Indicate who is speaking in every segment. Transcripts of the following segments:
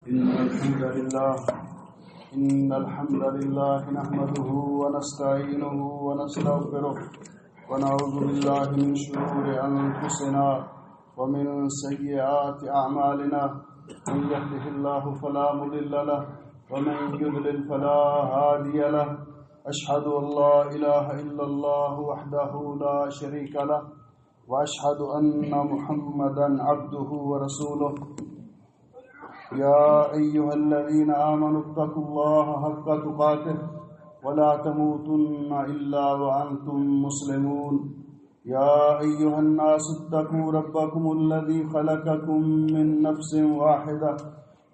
Speaker 1: إن الحمد لله نحمده ونستعينه ونستغفره ونعوذ بالله من شرور أنفسنا ومن سيئات أعمالنا من يهده الله فلا مضل له ومن يضلل فلا هادي له أشهد أن لا إله إلا الله وحده لا شريك له وأشهد أن محمدا عبده ورسوله يا أيها الذين آمنوا اتقوا الله حق تقاته ولا تموتن إلا وأنتم مسلمون يا أيها الناس اتقوا ربكم الذي خلقكم من نفس واحدة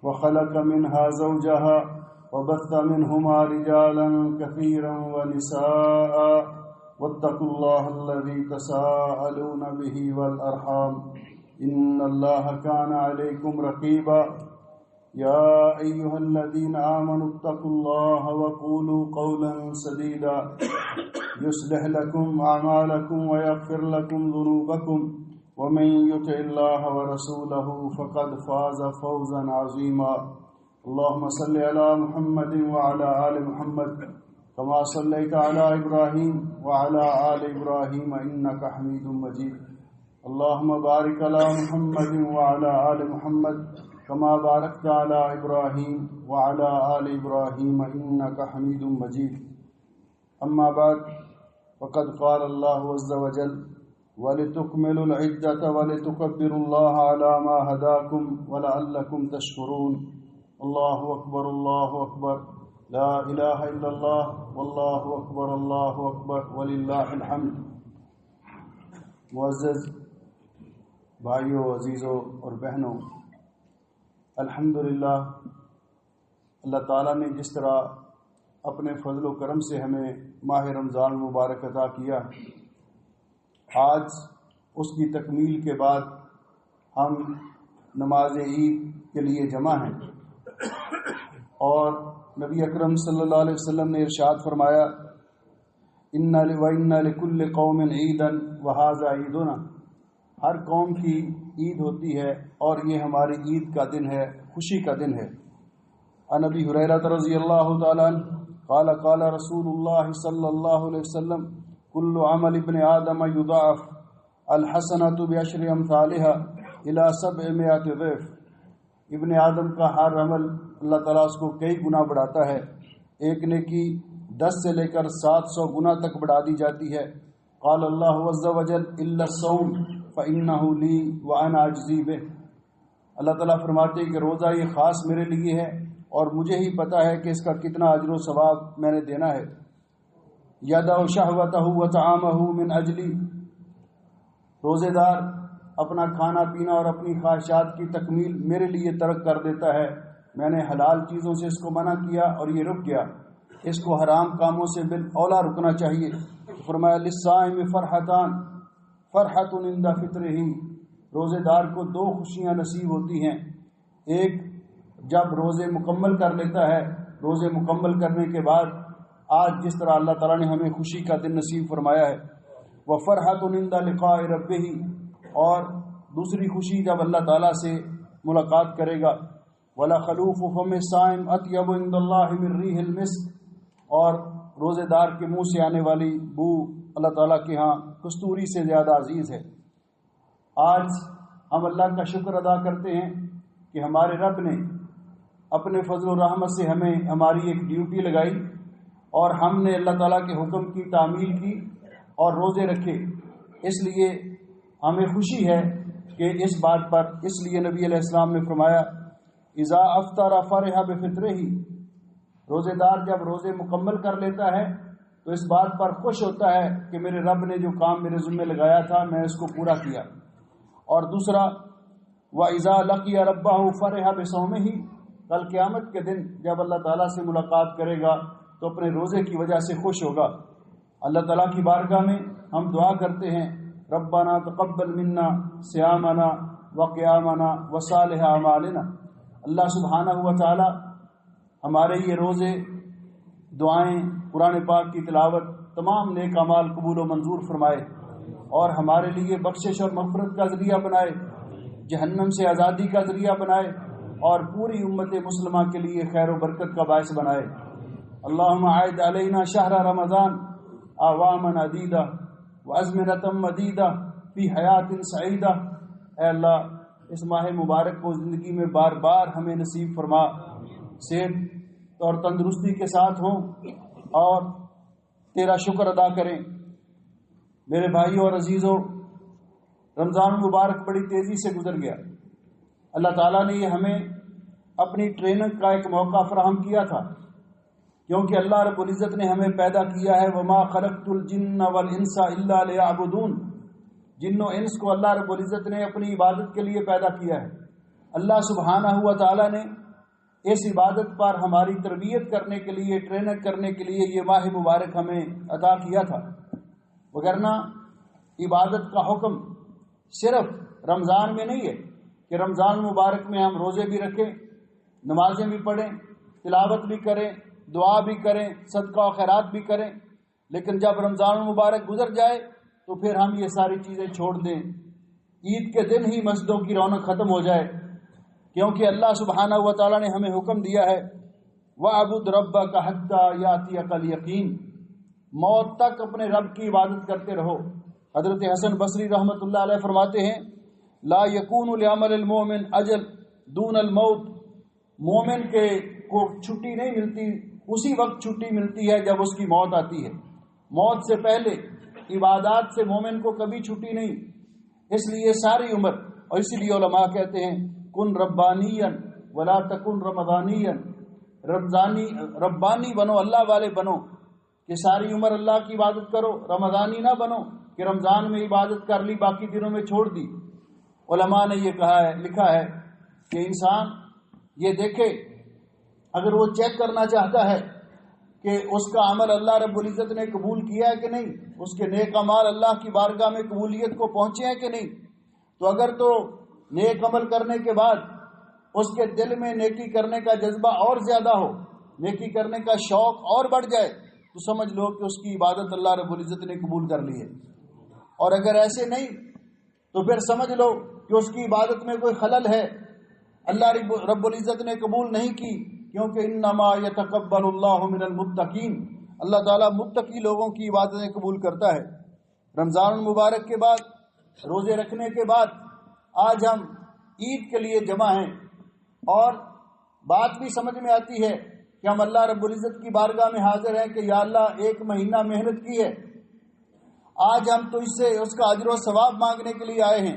Speaker 1: وخلق منها زوجها وبث منهما رجالا كثيرا ونساء واتقوا الله الذي تساءلون به والأرحام إن الله كان عليكم رقيبا يا أيها الذين آمنوا اتقوا الله وقولوا قولا سديدا يصلح لكم أعمالكم ويغفر لكم ذنوبكم ومن يطع الله ورسوله فقد فاز فوزا عظيما اللهم صل على محمد وعلى آل محمد كما صليت على إبراهيم وعلى آل إبراهيم إنك حميد مجيد اللهم بارك على محمد وعلى آل محمد كما باركت على إبراهيم وعلى آل إبراهيم إنك حميد مجيد أما بعد فقد قال الله عز وجل ولتكملوا العدة ولتكبروا الله على ما هداكم ولعلكم تشكرون الله أكبر الله أكبر لا إله إلا الله والله أكبر الله أكبر ولله الحمد. معزز بھائیوں، عزیزوں اور بہنوں، الحمدللہ اللہ تعالیٰ نے جس طرح اپنے فضل و کرم سے ہمیں ماہ رمضان مبارک عطا کیا، آج اس کی تکمیل کے بعد ہم نماز عید کے لیے جمع ہیں، اور نبی اکرم صلی اللہ علیہ وسلم نے ارشاد فرمایا اِنَّ لِكُلِّ قَوْمٍ عِيدًا وَهَذَا عِيدُنَا، ہر قوم کی عید ہوتی ہے اور یہ ہماری عید کا دن ہے، خوشی کا دن ہے۔ عن ابی ہریرہ رضی اللہ تعالی عنہ قال قال رسول اللہ صلی اللہ علیہ وسلم کل عمل ابن آدم یضاعف الحسنۃ بعشر امثالها الی 700 ضعف، ابن آدم کا ہر عمل اللہ تعالیٰ اس کو کئی گنا بڑھاتا ہے، ایک نیکی 10 سے لے کر 700 گنا تک بڑھا دی جاتی ہے۔ قال اللہ عز وجل الا الصوم فإنه لي وأنا أجزي به، اللہ تعالیٰ فرماتے ہیں کہ روزہ یہ خاص میرے لیے ہے اور مجھے ہی پتہ ہے کہ اس کا کتنا اجر و ثواب میں نے دینا ہے۔ يدع شهوته وطعامه من أجلي، روزے دار اپنا کھانا پینا اور اپنی خواہشات کی تکمیل میرے لیے ترک کر دیتا ہے، میں نے حلال چیزوں سے اس کو منع کیا اور یہ رک گیا، اس کو حرام کاموں سے بالاولیٰ رکنا چاہیے۔ فرمایا للصائم فرحتان فرحت عند فطرہ، روزے دار کو 2 خوشیاں نصیب ہوتی ہیں، ایک جب روزے مکمل کر لیتا ہے، روزے مکمل کرنے کے بعد آج جس طرح اللہ تعالیٰ نے ہمیں خوشی کا دن نصیب فرمایا ہے، وفرحت عند لقاء ربہ، اور دوسری خوشی جب اللہ تعالیٰ سے ملاقات کرے گا، ولخلوف فم الصائم اطیب عند اللہ من ریح المسک، اور روزے دار کے منہ سے آنے والی بو اللہ تعالیٰ کے ہاں کستوری سے زیادہ عزیز ہے۔ آج ہم اللہ کا شکر ادا کرتے ہیں کہ ہمارے رب نے اپنے فضل و رحمت سے ہمیں ہماری ایک ڈیوٹی لگائی اور ہم نے اللہ تعالیٰ کے حکم کی تعمیل کی اور روزے رکھے، اس لیے ہمیں خوشی ہے کہ اس بات پر، اس لیے نبی علیہ السلام نے فرمایا اذا افطر فرح بفطرہ، روزے دار جب روزے مکمل کر لیتا ہے تو اس بات پر خوش ہوتا ہے کہ میرے رب نے جو کام میرے ذمہ لگایا تھا میں اس کو پورا کیا۔ اور دوسرا وَإِذَا لَقِيَ رَبَّهُ فَرِحَ بِصَوْمِهِ، کل قیامت کے دن جب اللہ تعالیٰ سے ملاقات کرے گا تو اپنے روزے کی وجہ سے خوش ہوگا۔ اللہ تعالیٰ کی بارگاہ میں ہم دعا کرتے ہیں ربنا تقبل منا صیامنا وقیامنا وصالح اعمالنا، اللہ سبحانہ و تعالیٰ ہمارے یہ روزے، دعائیں، قرآن پاک کی تلاوت، تمام نیک اعمال قبول و منظور فرمائے اور ہمارے لیے بخشش اور مغفرت کا ذریعہ بنائے، جہنم سے آزادی کا ذریعہ بنائے اور پوری امت مسلمہ کے لیے خیر و برکت کا باعث بنائے۔ اللہم عائد علینا شہر رمضان اعواما عدیدہ وازمنۃ مدیدہ فی حیات سعیدہ۔ اے اللہ اس ماہ مبارک کو زندگی میں بار بار ہمیں نصیب فرما، صحت اور تندرستی کے ساتھ ہوں اور تیرا شکر ادا کریں۔ میرے بھائیوں اور عزیزوں، رمضان مبارک بڑی تیزی سے گزر گیا۔ اللہ تعالیٰ نے یہ ہمیں اپنی ٹریننگ کا ایک موقع فراہم کیا تھا، کیونکہ اللہ رب العزت نے ہمیں پیدا کیا ہے وما خلقت الجن والانس الا لیعبدون۔ جن و انس کو اللہ رب العزت نے اپنی عبادت کے لیے پیدا کیا ہے۔ اللہ سبحانہ ہوا تعالیٰ نے اس عبادت پر ہماری تربیت کرنے کے لیے، ٹریننگ کرنے کے لیے یہ ماہ مبارک ہمیں عطا کیا تھا، وگرنہ عبادت کا حکم صرف رمضان میں نہیں ہے کہ رمضان مبارک میں ہم روزے بھی رکھیں، نمازیں بھی پڑھیں، تلاوت بھی کریں، دعا بھی کریں، صدقہ و خیرات بھی کریں، لیکن جب رمضان مبارک گزر جائے تو پھر ہم یہ ساری چیزیں چھوڑ دیں، عید کے دن ہی مسجدوں کی رونق ختم ہو جائے، کیونکہ اللہ سبحانہ و تعالیٰ نے ہمیں حکم دیا ہے وَاعْبُدْ رَبَّكَ حَتَّى يَأْتِيَكَ الْيَقِينُ، موت تک اپنے رب کی عبادت کرتے رہو۔ حضرت حسن بصری رحمۃ اللہ علیہ فرماتے ہیں لا يكون لعمل المؤمن اجل دون الموت، مومن کے کو چھٹی نہیں ملتی، اسی وقت چھٹی ملتی ہے جب اس کی موت آتی ہے، موت سے پہلے عبادات سے مومن کو کبھی چھٹی نہیں۔ اس لیے ساری عمر، اور اسی لیے علماء کہتے ہیں کن ربانیا ولا تکن رمضانیا، ربانی بنو، اللہ والے بنو کہ ساری عمر اللہ کی عبادت کرو، رمضانی نہ بنو کہ رمضان میں عبادت کر لی باقی دنوں میں چھوڑ دی۔ علماء نے یہ کہا ہے، لکھا ہے کہ انسان یہ دیکھے، اگر وہ چیک کرنا چاہتا ہے کہ اس کا عمل اللہ رب العزت نے قبول کیا ہے کہ نہیں، اس کے نیک اعمال اللہ کی بارگاہ میں قبولیت کو پہنچے ہیں کہ نہیں، تو اگر تو نیک عمل کرنے کے بعد اس کے دل میں نیکی کرنے کا جذبہ اور زیادہ ہو، نیکی کرنے کا شوق اور بڑھ جائے، تو سمجھ لو کہ اس کی عبادت اللہ رب العزت نے قبول کر لی ہے، اور اگر ایسے نہیں تو پھر سمجھ لو کہ اس کی عبادت میں کوئی خلل ہے، اللہ رب العزت نے قبول نہیں کی، کیونکہ انما یتقبل اللہ من المتقین، اللہ تعالیٰ متقی لوگوں کی عبادتیں قبول کرتا ہے۔ رمضان مبارک کے بعد، روزے رکھنے کے بعد آج ہم عید کے لیے جمع ہیں، اور بات بھی سمجھ میں آتی ہے کہ ہم اللہ رب العزت کی بارگاہ میں حاضر ہیں کہ یا اللہ ایک مہینہ محنت کی ہے، آج ہم تو اس سے اس کا اجر و ثواب مانگنے کے لیے آئے ہیں۔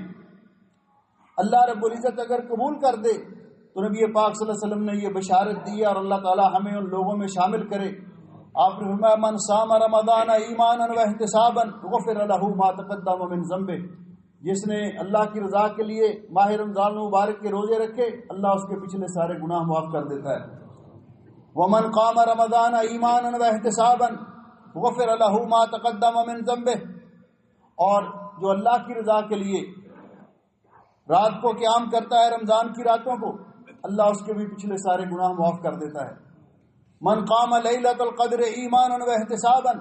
Speaker 1: اللہ رب العزت اگر قبول کر دے تو نبی پاک صلی اللہ علیہ وسلم نے یہ بشارت دی ہے، اور اللہ تعالی ہمیں ان لوگوں میں شامل کرے۔ آپ نے فرمایا من صام رمضان ایمانا واحتسابا غفر له ما تقدم من ذنبه، جس نے اللہ کی رضا کے لیے ماہ رمضان مبارک کے روزے رکھے، اللہ اس کے پچھلے سارے گناہ معاف کر دیتا ہے۔ ومن قام رمضان ایمانا واحتسابا غفر له ما تقدم من ذنبه، اور جو اللہ کی رضا کے لیے رات کو قیام کرتا ہے، رمضان کی راتوں کو، اللہ اس کے بھی پچھلے سارے گناہ معاف کر دیتا ہے۔ من قام لیلۃ القدر ایمانا واحتسابا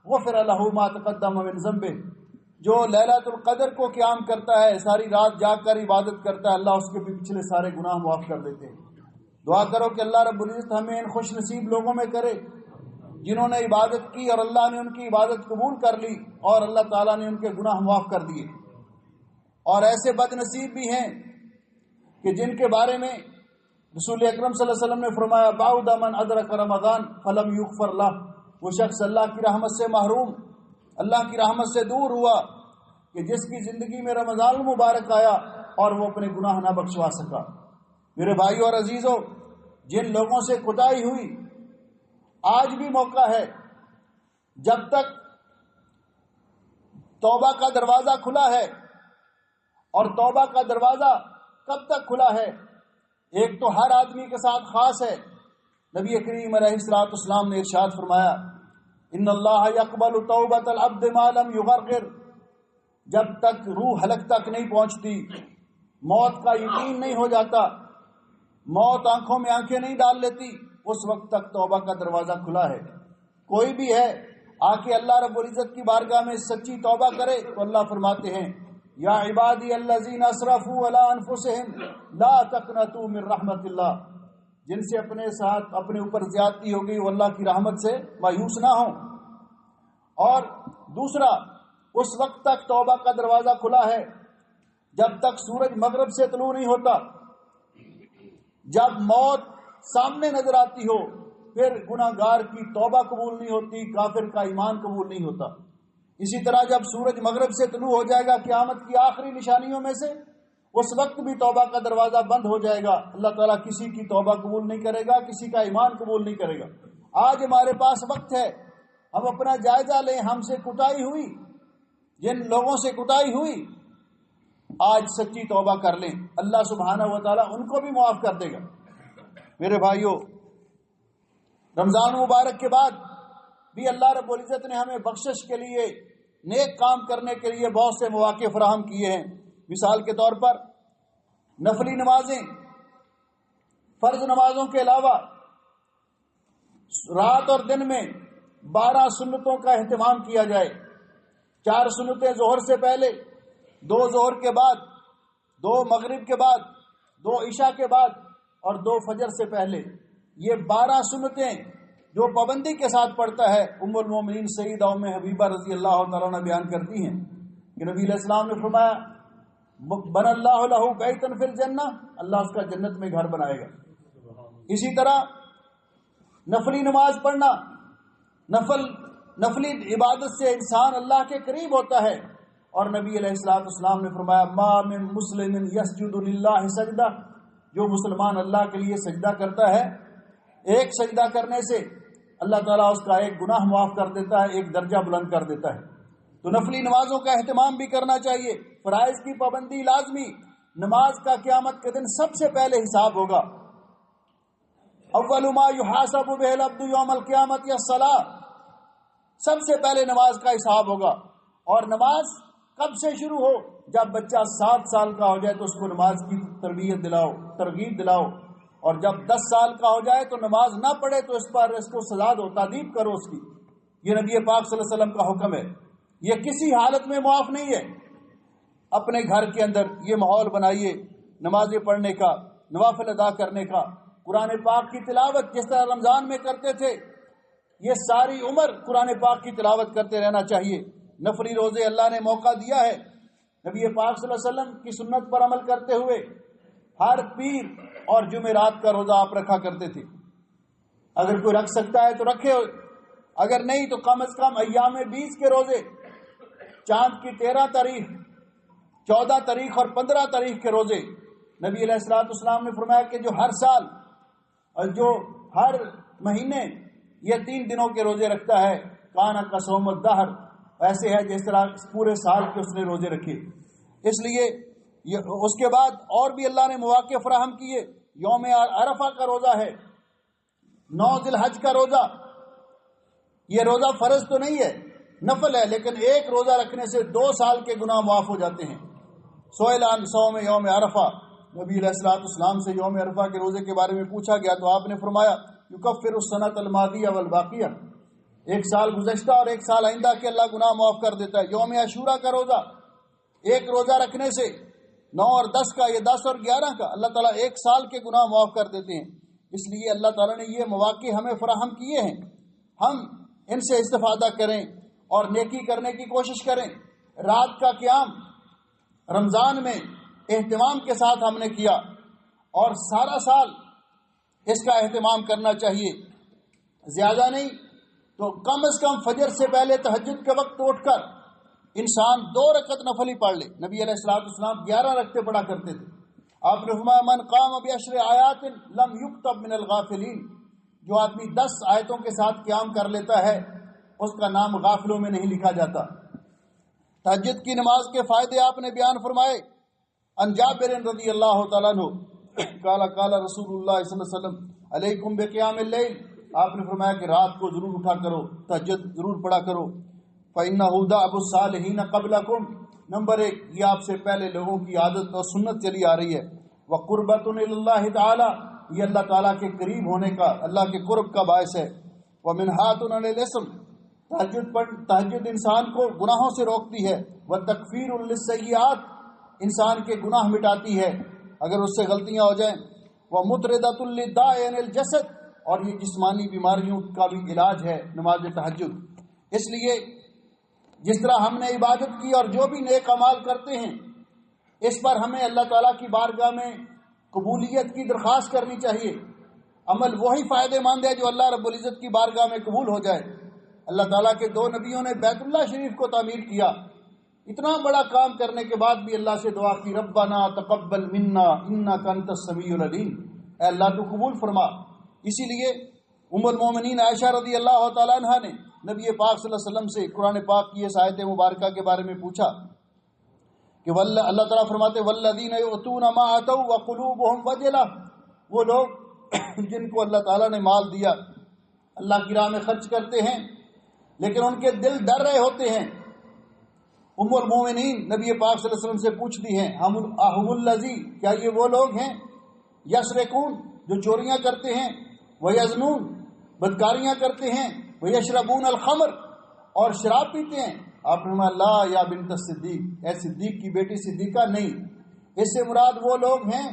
Speaker 1: غفر له ما تقدم من ذنبه، جو لیلۃ القدر کو قیام کرتا ہے، ساری رات جاگ کر عبادت کرتا ہے، اللہ اس کے بھی پچھلے سارے گناہ معاف کر دیتے ہیں۔ دعا کرو کہ اللہ رب العزت ہمیں ان خوش نصیب لوگوں میں کرے جنہوں نے عبادت کی اور اللہ نے ان کی عبادت قبول کر لی، اور اللہ تعالیٰ نے ان کے گناہ معاف کر دیے۔ اور ایسے بد نصیب بھی ہیں کہ جن کے بارے میں رسول اکرم صلی اللہ علیہ وسلم نے فرمایا بعد من ادرک رمضان فلم یغفر له، وہ شخص اللہ کی رحمت سے محروم، اللہ کی رحمت سے دور ہوا کہ جس کی زندگی میں رمضان مبارک آیا اور وہ اپنے گناہ نہ بخشوا سکا۔ میرے بھائیو اور عزیزو، جن لوگوں سے کوتاہی ہوئی، آج بھی موقع ہے، جب تک توبہ کا دروازہ کھلا ہے، اور توبہ کا دروازہ کب تک کھلا ہے؟ ایک تو ہر آدمی کے ساتھ خاص ہے۔ نبی کریم علیہ الصلوۃ والسلام نے ارشاد فرمایا ان اللہ یقبل توبۃ العبد ما لم یغرغر، جب تک روح حلق تک نہیں پہنچتی، موت کا یقین نہیں ہو جاتا، موت آنکھوں میں آنکھیں نہیں ڈال لیتی، اس وقت تک توبہ کا دروازہ کھلا ہے۔ کوئی بھی ہے آ کے اللہ رب العزت کی بارگاہ میں سچی توبہ کرے تو اللہ فرماتے ہیں یا عبادی الذین اسرفوا علی انفسہم لا تقنطوا من رحمت اللہ، جن سے اپنے ساتھ اپنے اوپر زیادتی ہو گئی وہ اللہ کی رحمت سے مایوس نہ ہوں۔ اور دوسرا، اس وقت تک توبہ کا دروازہ کھلا ہے جب تک سورج مغرب سے طلوع نہیں ہوتا۔ جب موت سامنے نظر آتی ہو پھر گناہگار کی توبہ قبول نہیں ہوتی، کافر کا ایمان قبول نہیں ہوتا۔ اسی طرح جب سورج مغرب سے طلوع ہو جائے گا قیامت کی آخری نشانیوں میں سے، اس وقت بھی توبہ کا دروازہ بند ہو جائے گا۔ اللہ تعالیٰ کسی کی توبہ قبول نہیں کرے گا، کسی کا ایمان قبول نہیں کرے گا۔ آج ہمارے پاس وقت ہے، ہم اپنا جائزہ لیں، ہم سے کوتاہی ہوئی، جن لوگوں سے کوتاہی ہوئی آج سچی توبہ کر لیں، اللہ سبحانہ و تعالیٰ ان کو بھی معاف کر دے گا۔ میرے بھائیوں، رمضان مبارک کے بعد بھی اللہ رب العزت نے ہمیں بخشش کے لیے، نیک کام کرنے کے لیے بہت سے مواقع فراہم کیے ہیں۔ مثال کے طور پر نفلی نمازیں، فرض نمازوں کے علاوہ رات اور دن میں 12 سنتوں کا اہتمام کیا جائے۔ 4 سنتیں ظہر سے پہلے، 2 ظہر کے بعد، 2 مغرب کے بعد، 2 عشاء کے بعد اور 2 فجر سے پہلے۔ یہ 12 سنتیں جو پابندی کے ساتھ پڑھتا ہے، ام المومنین سیدہ ام حبیبہ رضی اللہ تعالیٰ عنہ بیان کرتی ہیں کہ نبی علیہ السلام نے فرمایا بن اللہ لہ بیتا فی الجنہ، اللہ اس کا جنت میں گھر بنائے گا۔ اسی طرح نفلی نماز پڑھنا، نفلی عبادت سے انسان اللہ کے قریب ہوتا ہے، اور نبی علیہ السلام نے فرمایا ما من مسلم یسجد للہ سجدہ، جو مسلمان اللہ کے لیے سجدہ کرتا ہے، ایک سجدہ کرنے سے اللہ تعالیٰ اس کا ایک گناہ معاف کر دیتا ہے، ایک درجہ بلند کر دیتا ہے۔ تو نفلی نمازوں کا اہتمام بھی کرنا چاہیے، فرائض کی پابندی لازمی۔ نماز کا قیامت کے دن سب سے پہلے حساب ہوگا۔ اول ما یحاسب بہ العبد یوم القیامت الصلاۃ، سب سے پہلے نماز کا حساب ہوگا۔ اور نماز کب سے شروع ہو؟ جب بچہ 7 سال کا ہو جائے تو اس کو نماز کی تربیت دلاؤ، ترغیب دلاؤ، اور جب 10 سال کا ہو جائے تو نماز نہ پڑھے تو اس پر اس کو سزا دو، تادیب کرو اس کی۔ یہ نبی پاک صلی اللہ علیہ وسلم کا حکم ہے، یہ کسی حالت میں معاف نہیں ہے۔ اپنے گھر کے اندر یہ ماحول بنائیے نمازیں پڑھنے کا، نوافل ادا کرنے کا، قرآن پاک کی تلاوت جس طرح رمضان میں کرتے تھے، یہ ساری عمر قرآن پاک کی تلاوت کرتے رہنا چاہیے۔ نفلی روزے اللہ نے موقع دیا ہے، نبی پاک صلی اللہ علیہ وسلم کی سنت پر عمل کرتے ہوئے ہر پیر اور جمعرات کا روزہ آپ رکھا کرتے تھے۔ اگر کوئی رکھ سکتا ہے تو رکھے، اگر نہیں تو کم از کم ایام 20 کے روزے، چاند کی 13 تاریخ، 14 تاریخ اور 15 تاریخ کے روزے۔ نبی علیہ السلام نے فرمایا کہ جو ہر سال اور جو ہر مہینے یہ 3 دنوں کے روزے رکھتا ہے، کانا کا صوم الدہر، ایسے ہے جس طرح پورے سال کے اس نے روزے رکھے۔ اس لیے اس کے بعد اور بھی اللہ نے مواقع فراہم کیے۔ یوم عرفہ کا روزہ ہے، 9 ذی الحج کا روزہ۔ یہ روزہ فرض تو نہیں ہے، نفل ہے، لیکن ایک روزہ رکھنے سے 2 سال کے گناہ معاف ہو جاتے ہیں۔ سئل عن صوم یوم عرفہ، نبی علیہ السلام سے یوم عرفہ کے روزے کے بارے میں پوچھا گیا تو آپ نے فرمایا یکفر السنۃ الماضیہ والباقیہ، 1 سال گزشتہ اور 1 سال آئندہ کے اللہ گناہ معاف کر دیتا ہے۔ یوم عاشورہ کا روزہ، ایک روزہ رکھنے سے 9 اور 10 کا، یہ 10 اور 11 کا، اللہ تعالیٰ 1 سال کے گناہ معاف کر دیتے ہیں۔ اس لیے اللہ تعالیٰ نے یہ مواقع ہمیں فراہم کیے ہیں، ہم ان سے استفادہ کریں اور نیکی کرنے کی کوشش کریں۔ رات کا قیام رمضان میں اہتمام کے ساتھ ہم نے کیا، اور سارا سال اس کا اہتمام کرنا چاہیے۔ زیادہ نہیں تو کم از کم فجر سے پہلے تہجد کے وقت اٹھ کر انسان 2 رکعت نفلی پڑھ لے۔ نبی علیہ السلام 11 رکعتیں پڑھا کرتے تھے۔ آپ نے فرمایا من قام بعشر آیات لم یکتب من الغافلین، جو آدمی 10 آیتوں کے ساتھ قیام کر لیتا ہے اس کا نام غافلوں میں نہیں لکھا جاتا۔ تہجد کی نماز کے فائدے آپ نے بیان فرمائے۔ عن جابر رضی اللہ تعالیٰ عنہ قال قال رسول اللہ صلی اللہ علیہ وسلم علیکم بقیام اللیل، آپ نے فرمایا کہ رات کو ضرور اٹھا کرو، تہجد ضرور پڑھا کرو۔ فإنہ دأب الصالحین قبلکم، نمبر 1 یہ آپ سے پہلے لوگوں کی عادت اور سنت چلی آ رہی ہے۔ وقربۃ اللہ تعالی، یہ اللہ تعالیٰ کے قریب ہونے کا، اللہ کے قرب کا باعث ہے۔ ومنہات عن الاسم، تہجد انسان کو گناہوں سے روکتی ہے، وتکفیر للسیئات انسان کے گناہ مٹاتی ہے اگر اس سے غلطیاں ہو جائیں، ومطردۃ للداء عن الجسد اور یہ جسمانی بیماریوں کا بھی علاج ہے نماز تہجد۔ اس لیے جس طرح ہم نے عبادت کی اور جو بھی نیک اعمال کرتے ہیں اس پر ہمیں اللہ تعالیٰ کی بارگاہ میں قبولیت کی درخواست کرنی چاہیے۔ عمل وہی فائدہ مند ہے جو اللہ رب العزت کی بارگاہ میں قبول ہو جائے۔ اللہ تعالیٰ کے 2 نبیوں نے بیت اللہ شریف کو تعمیر کیا، اتنا بڑا کام کرنے کے بعد بھی اللہ سے دعا کی، ربنا تقبل منا انک انت السمیع العلیم، اے اللہ تو قبول فرما۔ اسی لیے ام المومنین عائشہ رضی اللہ تعالیٰ عنہ نے نبی پاک صلی اللہ علیہ وسلم سے قرآن پاک کی اس آیت مبارکہ کے بارے میں پوچھا کہ اللہ تعالیٰ فرماتے والذین یؤتون ما آتوا وقلوبهم وجلہ، وہ لوگ جن کو اللہ تعالیٰ نے مال دیا اللہ کی راہ میں خرچ کرتے ہیں لیکن ان کے دل ڈر رہے ہوتے ہیں۔ ام المومنین نبی پاک صلی اللہ علیہ وسلم سے پوچھتی ہیں اہم الذی، کیا یہ وہ لوگ ہیں یسرقون جو چوریاں کرتے ہیں، ویزنون بدکاریاں کرتے ہیں، ویشربون الخمر اور شراب پیتے ہیں؟ آپ نے فرمایا لا یا بنت الصدیق، اے صدیق کی بیٹی صدیقہ نہیں، اس سے مراد وہ لوگ ہیں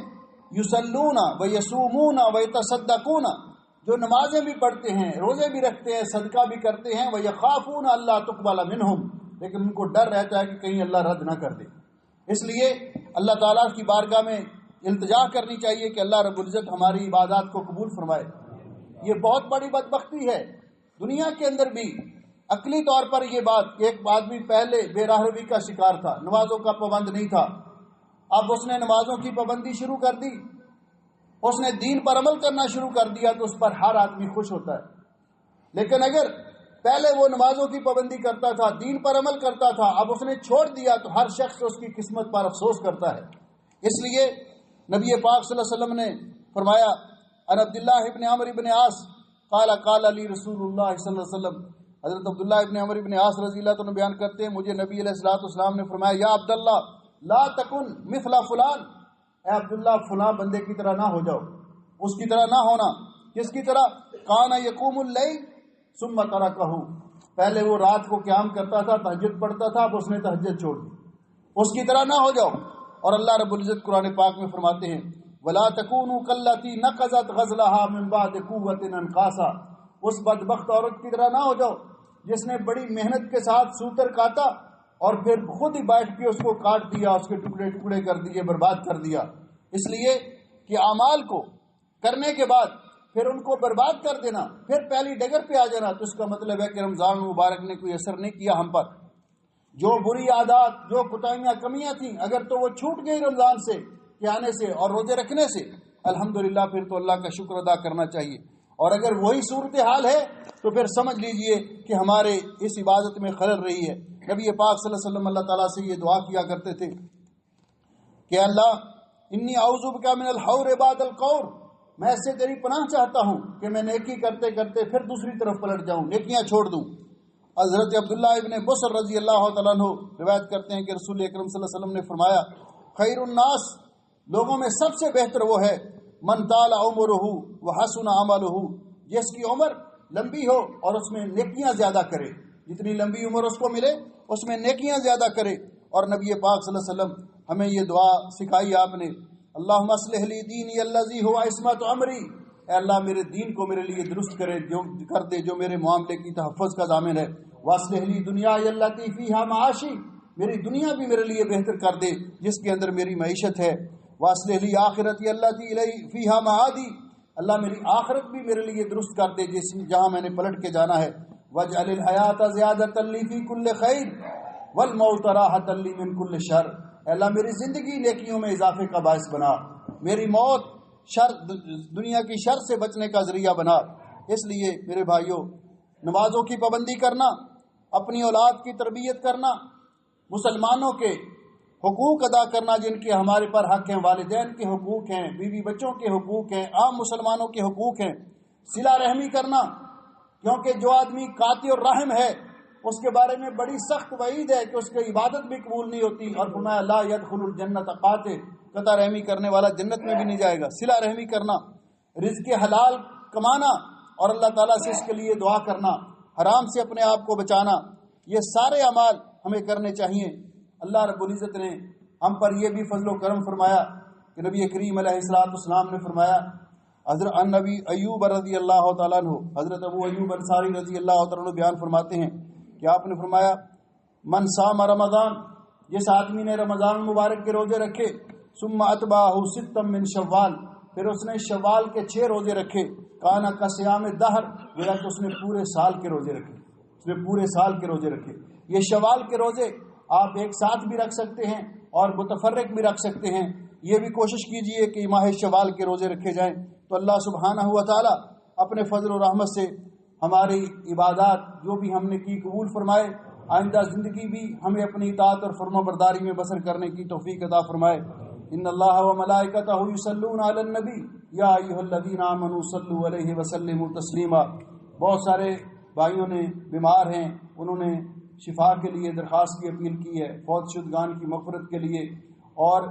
Speaker 1: یصلون ویصومون ویتصدقون، جو نمازیں بھی پڑھتے ہیں، روزے بھی رکھتے ہیں، صدقہ بھی کرتے ہیں، ویخافون اللہ تقبل منہم، لیکن ان کو ڈر رہتا ہے کہ کہیں اللہ رد نہ کر دے۔ اس لیے اللہ تعالیٰ کی بارگاہ میں التجا کرنی چاہیے کہ اللہ رب العزت ہماری عبادات کو قبول فرمائے۔ یہ بہت بڑی بدبختی ہے دنیا کے اندر بھی، عقلی طور پر یہ بات کہ ایک آدمی پہلے بے راہروی کا شکار تھا، نمازوں کا پابند نہیں تھا، اب اس نے نمازوں کی پابندی شروع کر دی، اس نے دین پر عمل کرنا شروع کر دیا تو اس پر ہر آدمی خوش ہوتا ہے۔ لیکن اگر پہلے وہ نمازوں کی پابندی کرتا تھا، دین پر عمل کرتا تھا، اب اس نے چھوڑ دیا تو ہر شخص اس کی قسمت پر افسوس کرتا ہے۔ اس لیے نبی پاک صلی اللہ علیہ وسلم نے فرمایا عن عبداللہ ابن عمرو ابن عاص قال قال علی رسول اللہ صلی اللہ علیہ وسلم، حضرت عبداللہ ابن عمرو ابن عاص رضی اللہ عنہ بیان کرتے ہیں مجھے نبی علیہ الصلوۃ والسلام نے فرمایا یا عبداللہ لا تکن مثل فلان، اے عبداللہ فلاں بندے کی طرح نہ ہو جاؤ، اس کی طرح نہ ہونا۔ کس کی طرح؟ کان یقوم اللیل ثم ترکہ، پہلے وہ رات کو قیام کرتا تھا، تہجد پڑھتا تھا، اب اس نے تہجد چھوڑ دی، اس کی طرح نہ ہو جاؤ۔ اور اللہ رب العزت قرآن پاک میں فرماتے ہیں وَلَا تَكُونُوا كَالَّتِي نَقَضَتْ غَزْلَهَا مِن بَعْدِ قُوَّةٍ أَنْقَاصًا، اس بدبخت عورت کی طرح نہ ہو جاؤ جس نے بڑی محنت کے ساتھ سوتر کاٹا اور پھر خود ہی بیٹھ کے اس کو کاٹ دیا، اس کے ٹکڑے ٹکڑے کر دیے، برباد کر دیا۔ اس لیے کہ اعمال کو کرنے کے بعد پھر ان کو برباد کر دینا، پھر پہلی ڈگر پہ آ جانا، تو اس کا مطلب ہے کہ رمضان مبارک نے کوئی اثر نہیں کیا ہم پر۔ جو بری عادات، جو کوتاہیاں، کمیاں تھیں، اگر تو وہ چھوٹ گئی رمضان سے کے آنے سے اور روزے رکھنے سے، الحمدللہ پھر تو اللہ کا شکر ادا کرنا چاہیے۔ اور اگر وہی صورتحال ہے تو پھر سمجھ لیجئے کہ ہمارے اس عبادت میں خلل رہی ہے۔ نبی پاک صلی اللہ علیہ وسلم اللہ تعالیٰ سے یہ دعا کیا کرتے تھے کہ اللہ انی اعوذ بک من الحور بعد القور، میں اس سے تیری پناہ چاہتا ہوں کہ میں نیکی کرتے کرتے پھر دوسری طرف پلٹ جاؤں، نیکیاں چھوڑ دوں۔ حضرت عبداللہ ابن بصر رضی اللہ تعالیٰ عنہ روایت کرتے ہیں کہ رسول اکرم صلی اللہ علیہ وسلم نے فرمایا خیر الناس، لوگوں میں سب سے بہتر وہ ہے من طال عمرہ وحسن عملہ، جس کی عمر لمبی ہو اور اس میں نیکیاں زیادہ کرے، جتنی لمبی عمر اس کو ملے اس میں نیکیاں زیادہ کرے۔ اور نبی پاک صلی اللہ علیہ وسلم ہمیں یہ دعا سکھائی آپ نے، اللہم اصلح لی دینی الذی هو عصمت عمری، اے اللہ میرے دین کو میرے لیے درست کر دے جو میرے معاملے کی تحفظ کا ضامن ہے، واصلح لی دنیای التی فیہا معاشی، میری دنیا بھی میرے لیے بہتر کر دے جس کے اندر میری معیشت ہے، واصلح لی آخرتی التی الی فیہا معادی، اللہ میری آخرت بھی میرے لیے درست کر دے جہاں میں نے پلٹ کے جانا ہے، واجعل الحیات زیادۃ لی فی کل خیر والموت راحۃ لی من کل شر، اے اللہ میری زندگی نیکیوں میں اضافے کا باعث بنا، میری موت دنیا کی شر سے بچنے کا ذریعہ بنا۔ اس لیے میرے بھائیوں، نمازوں کی پابندی کرنا، اپنی اولاد کی تربیت کرنا، مسلمانوں کے حقوق ادا کرنا جن کے ہمارے پر حق ہیں، والدین کے حقوق ہیں، بیوی بچوں کے حقوق ہیں، عام مسلمانوں کے حقوق ہیں، صلہ رحمی کرنا، کیونکہ جو آدمی قاطع الرحم ہے اس کے بارے میں بڑی سخت وعید ہے کہ اس کی عبادت بھی قبول نہیں ہوتی، اور فرمایا لا يدخل الجنت قاطع، قطع رحمی کرنے والا جنت میں بھی نہیں جائے گا۔ صلہ رحمی کرنا، رزق حلال کمانا اور اللہ تعالیٰ سے اس کے لیے دعا کرنا، حرام سے اپنے آپ کو بچانا، یہ سارے اعمال ہمیں کرنے چاہیے۔ اللہ رب العزت نے ہم پر یہ بھی فضل و کرم فرمایا کہ نبی کریم علیہ السلام نے فرمایا، حضرت نبی ایوب رضی اللہ تعالیٰ عنہ، حضرت ابو ایوب انصاری رضی اللہ تعالیٰ عنہ بیان فرماتے ہیں کہ آپ نے فرمایا، من صام رمضان، جس آدمی نے رمضان مبارک کے روزے رکھے، ثم اتبعہ ستا من شوال، پھر اس نے شوال کے 6 روزے رکھے، کانا کا صیام دہر، گویا کہ اس نے پورے سال کے روزے رکھے، اس نے پورے سال کے روزے رکھے۔ یہ شوال کے روزے آپ ایک ساتھ بھی رکھ سکتے ہیں اور متفرق بھی رکھ سکتے ہیں، یہ بھی کوشش کیجئے کہ ماہ شوال کے روزے رکھے جائیں، تو اللہ سبحانہ و تعالی اپنے فضل و رحمت سے ہماری عبادات جو بھی ہم نے کی قبول فرمائے، آئندہ زندگی بھی ہمیں اپنی اطاعت اور فرما برداری میں بسر کرنے کی توفیق عطا فرمائے۔ ان اللہ و ملائکتہ یصلون علی النبی یا ایھا الذین آمنوا صلوا علیہ وسلموا تسلیما۔ بہت سارے بھائیوں نے بیمار ہیں، انہوں نے شفا کے لیے درخواست کی اپیل کی ہے، فوت شدگان کی مغفرت کے لیے، اور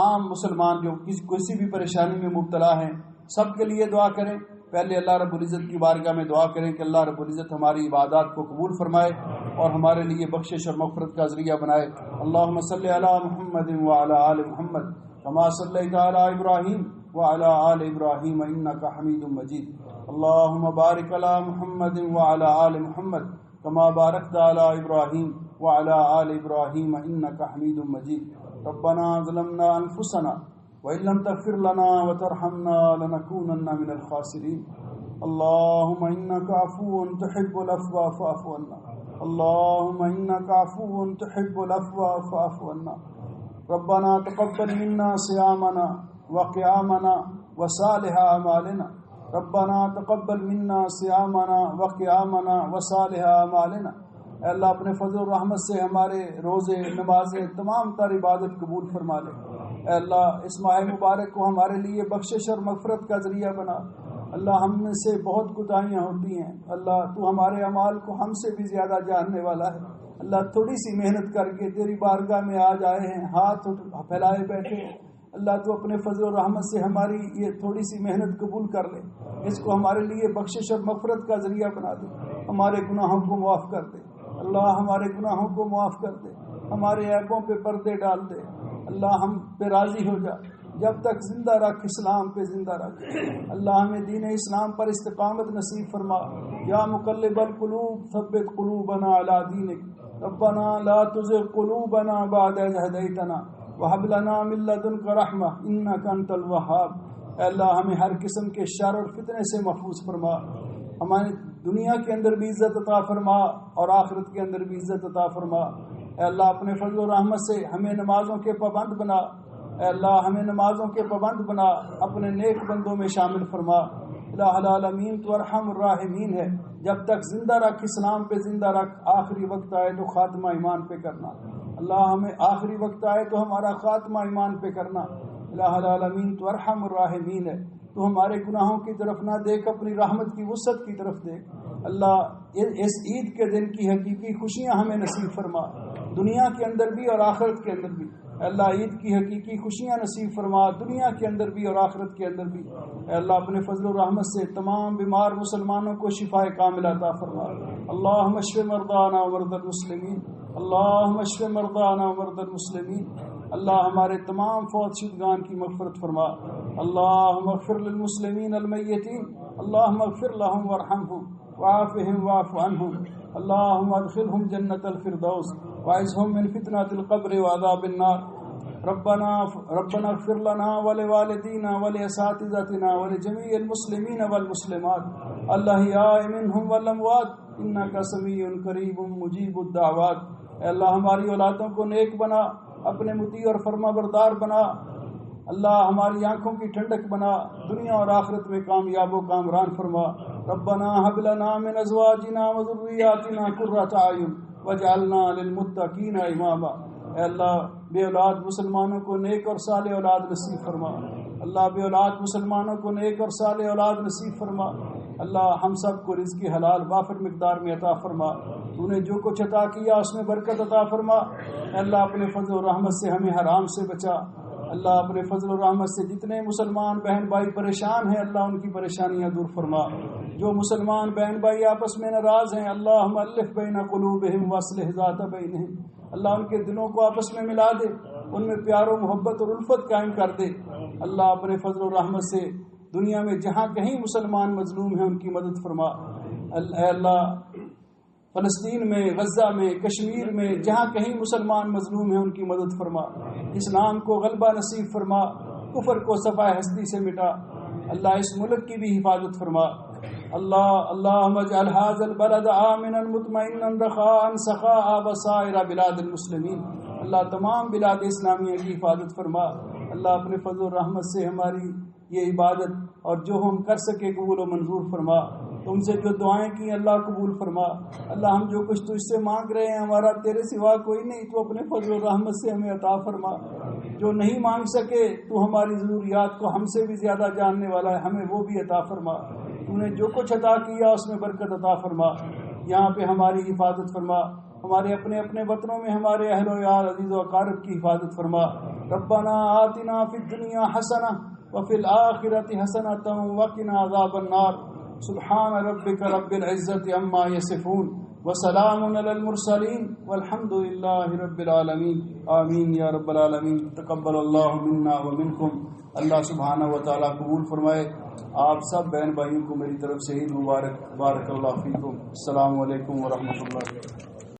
Speaker 1: عام مسلمان جو کسی بھی پریشانی میں مبتلا ہیں سب کے لیے دعا کریں۔ پہلے اللہ رب العزت کی بارگاہ میں دعا کریں کہ اللہ رب العزت ہماری عبادات کو قبول فرمائے اور ہمارے لیے بخشش اور مغفرت کا ذریعہ بنائے۔ اللہم صلی علی محمد وعلی آل محمد کما صلیت علی ابراہیم وعلی آل ابراہیم انک حمید مجید۔ اللہم بارک علی محمد وعلی آل محمد کما بارکت علی ابراہیم وعلی آل ابراہیم انک حمید مجید۔ ربنا ظلمنا انفسنا وإن لم تغفر لنا وترحمنا لنكونن من الخاسرين۔ اللهم إنك عفو تحب العفو فاعف عنا، اللهم إنك عفو تحب العفو فاعف عنا۔ ربنا تقبل منا صيامنا وقيامنا وصالح أعمالنا، ربنا تقبل منا صيامنا وقيامنا وصالح أعمالنا۔ اے اللہ اپنے فضل و رحمت سے ہمارے روزے، نمازیں، تمام تر عبادت قبول فرما لے۔ اے اللہ اس ماہ مبارک کو ہمارے لیے بخشش اور مغفرت کا ذریعہ بنا۔ اللہ ہم میں سے بہت کوتاہیاں ہوتی ہیں، اللہ تو ہمارے اعمال کو ہم سے بھی زیادہ جاننے والا ہے۔ اللہ تھوڑی سی محنت کر کے تیری بارگاہ میں آج آئے ہیں، ہاتھ پھیلائے بیٹھے ہیں، اللہ تو اپنے فضل و رحمت سے ہماری یہ تھوڑی سی محنت قبول کر لے، اس کو ہمارے لیے بخشش اور مغفرت کا ذریعہ بنا دے، ہمارے گناہوں کو معاف کر دے اللہ، ہمارے گناہوں کو معاف کر دے، ہمارے عیبوں پہ پردے ڈال دے اللہ، ہم پہ راضی ہو جا، جب تک زندہ رکھ، اسلام پہ زندہ رکھ اللہ، ہمیں دین اسلام پر استقامت نصیب فرما۔ یا مقلب القلوب ثبت قلوبنا علی دینک، ربنا لا تزغ قلوبنا بعد اذ ہدیتنا وہب لنا من لدنک رحمہ انک انت الوہاب۔ اے اللہ ہمیں ہر قسم کے شر اور فتنے سے محفوظ فرما، ہماری دنیا کے اندر بھی عزت عطا فرما اور آخرت کے اندر بھی عزت عطا فرما۔ اے اللہ اپنے فضل و رحمت سے ہمیں نمازوں کے پابند بنا، اے اللہ ہمیں نمازوں کے پابند بنا، اپنے نیک بندوں میں شامل فرما۔ الہ العالمین تو ارحم الراحمین ہے، جب تک زندہ رکھ، اسلام پہ زندہ رکھ، آخری وقت آئے تو خاتمہ ایمان پہ کرنا اللہ، ہمیں آخری وقت آئے تو ہمارا خاتمہ ایمان پہ کرنا۔ الہ العالمین تو ارحم الراحمین ہے، تو ہمارے گناہوں کی طرف نہ دیکھ، اپنی رحمت کی وسعت کی طرف دیکھ اللہ۔ اس عید کے دن کی حقیقی خوشیاں ہمیں نصیب فرما، دنیا کے اندر بھی اور آخرت کے اندر بھی۔ اللہ عید کی حقیقی خوشیاں نصیب فرما، دنیا کے اندر بھی اور آخرت کے اندر بھی۔ اے اللہ اپنے فضل و رحمت سے تمام بیمار مسلمانوں کو شفاء کاملہ عطا فرما۔ اللہم اشف مرضانا ومرضى المسلمین، اللہم اشف مرضانا ومرضى المسلمین۔ اللہ ہمارے تمام فوت شدگان کی مغفرت فرما۔ اللہم اغفر للمسلمین المیتین، اللہم اغفر لهم وارحمهم وعافهم واعف عنهم، اللہم ادخلهم جنت الفردوس واعذهم من فتنة القبر وعذاب النار۔ ربنا اغفر لنا ولوالدينا ولأساتذتنا ولجميع المسلمين والمسلمات الأحياء منهم والأموات إنك سميع قريب مجيب الدعوات۔ اے اللہ ہماری اولادوں کو نیک بنا، اپنے مطیع اور فرما بردار بنا اللہ، ہماری آنکھوں کی ٹھنڈک بنا، دنیا اور آخرت میں کامیاب و کامران فرما۔ ربنا هب لنا من ازواجنا وذرياتنا قرة اعين واجعلنا للمتقين اماما۔ اے اللہ بے اولاد مسلمانوں کو نیک اور صالح اولاد نصیب فرما اللہ، بے اولاد مسلمانوں کو نیک اور صالح اولاد نصیب فرما اللہ، ہم سب کو رزق حلال وافر مقدار میں عطا فرما، تو نے جو کچھ عطا کیا اس میں برکت عطا فرما۔ اے اللہ اپنے فضل و رحمت سے ہمیں حرام سے بچا اللہ اپنے فضل و رحمت سے جتنے مسلمان بہن بھائی پریشان ہیں اللہ ان کی پریشانیاں دور فرما. جو مسلمان بہن بھائی آپس میں ناراض ہیں اللہ مؤلف بین قلوبہم واصلح ذات بینہم، اللہ ان کے دلوں کو آپس میں ملا دے، ان میں پیار و محبت اور الفت قائم کر دے. اللہ اپنے فضل و رحمت سے دنیا میں جہاں کہیں مسلمان مظلوم ہیں ان کی مدد فرما. اے اللہ فلسطین میں، غزہ میں، کشمیر میں جہاں کہیں مسلمان مظلوم ہیں ان کی مدد فرما. اسلام کو غلبہ نصیب فرما، کفر کو صفائے ہستی سے مٹا. اللہ اس ملک کی بھی حفاظت فرما. اللہم اجعل هذا البلد آمنا مطمئنا رخاء سخاء وسائر بلاد المسلمین. اللہ تمام بلاد اسلامیہ کی حفاظت فرما. اللہ اپنے فضل و رحمت سے ہماری یہ عبادت اور جو ہم کر سکے قبول و منظور فرما. تم سے جو دعائیں کی اللہ قبول فرما. اللہ ہم جو کچھ تجھ سے مانگ رہے ہیں ہمارا تیرے سوا کوئی نہیں، تو اپنے فضل و رحمت سے ہمیں عطا فرما. جو نہیں مانگ سکے تو ہماری ضروریات کو ہم سے بھی زیادہ جاننے والا ہے، ہمیں وہ بھی عطا فرما. تو نے جو کچھ عطا کیا اس میں برکت عطا فرما. یہاں پہ ہماری حفاظت فرما. ہمارے اپنے اپنے وطنوں میں ہمارے اہل و یار عزیز و اقارب کی حفاظت فرما. ربنا آتنا فی الدنیا حسنہ وفی الآخرۃ حسنۃ وقنا عذاب النار. سبحان ربک رب العزۃ عما یصفون وسلام علی المرسلین والحمد للہ رب العالمین. آمین یا رب العالمین. تقبل اللہ منا ومنکم. اللہ سبحانہ و تعالیٰ قبول فرمائے. آپ سب بہن بھائیوں کو میری طرف سے عید مبارک. بارک اللہ فیکم. السلام علیکم ورحمۃ اللہ.